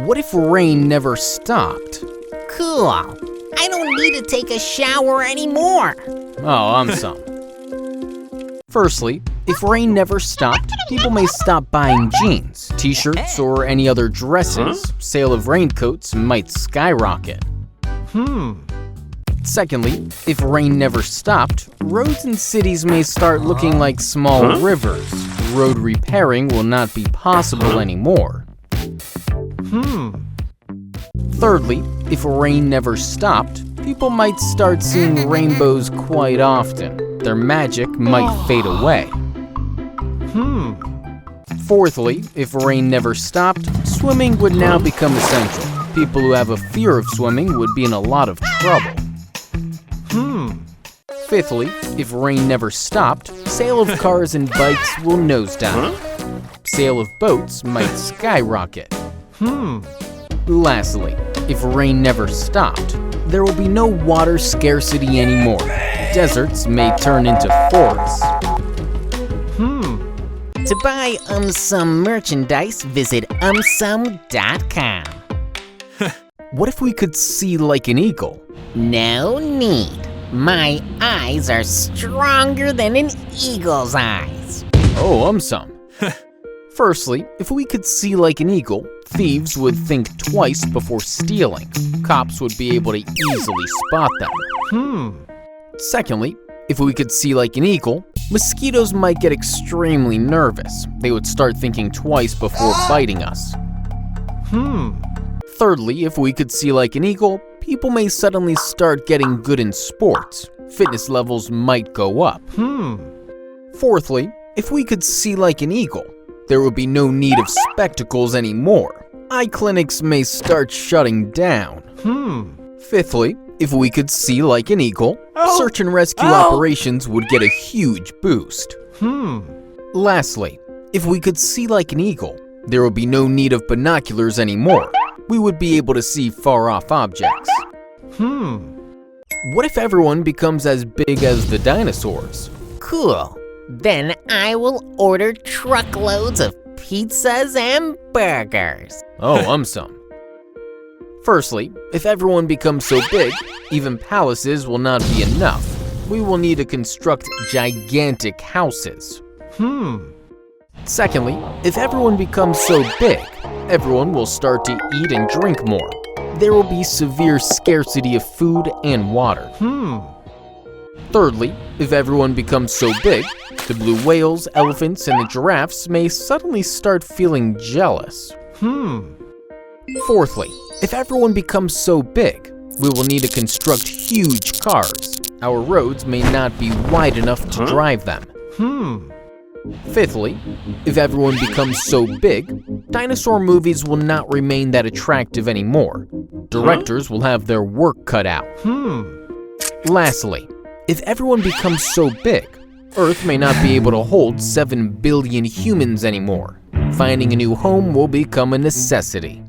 What if rain never stopped? Cool. I don't need to take a shower anymore. Oh, AumSum. Firstly, if rain never stopped, people may stop buying jeans, t-shirts, or any other dresses. Sale of raincoats might skyrocket. Secondly, if rain never stopped, roads in cities may start looking like small rivers. Road repairing will not be possible anymore. Thirdly, if rain never stopped, people might start seeing rainbows quite often. Their magic might fade away. Fourthly, if rain never stopped, swimming would now become essential. People who have a fear of swimming would be in a lot of trouble. Fifthly, if rain never stopped, sale of cars and bikes will nosedive. Sale of boats might skyrocket. Lastly, if rain never stopped, there will be no water scarcity anymore. Deserts may turn into forests. To buy AumSum merchandise, visit AumSum.com. What if we could see like an eagle? No need. My eyes are stronger than an eagle's eyes. Oh, AumSum. Firstly, if we could see like an eagle, thieves would think twice before stealing. Cops would be able to easily spot them. Secondly, if we could see like an eagle, mosquitoes might get extremely nervous. They would start thinking twice before biting us. Thirdly, if we could see like an eagle, people may suddenly start getting good in sports. Fitness levels might go up. Fourthly, if we could see like an eagle, there would be no need of spectacles anymore. Eye clinics may start shutting down. Fifthly, if we could see like an eagle, search and rescue operations would get a huge boost. Lastly, if we could see like an eagle, there would be no need of binoculars anymore. We would be able to see far-off objects. What if everyone becomes as big as the dinosaurs? Cool. Then I will order truckloads of pizzas and burgers. Oh, AumSum. Firstly, if everyone becomes so big, even palaces will not be enough. We will need to construct gigantic houses. Secondly, if everyone becomes so big, everyone will start to eat and drink more. There will be severe scarcity of food and water. Thirdly, if everyone becomes so big, the blue whales, elephants, and the giraffes may suddenly start feeling jealous. Fourthly, if everyone becomes so big, we will need to construct huge cars. Our roads may not be wide enough to drive them. Fifthly, if everyone becomes so big, dinosaur movies will not remain that attractive anymore. Directors will have their work cut out. Lastly, if everyone becomes so big, Earth may not be able to hold 7 billion humans anymore. Finding a new home will become a necessity.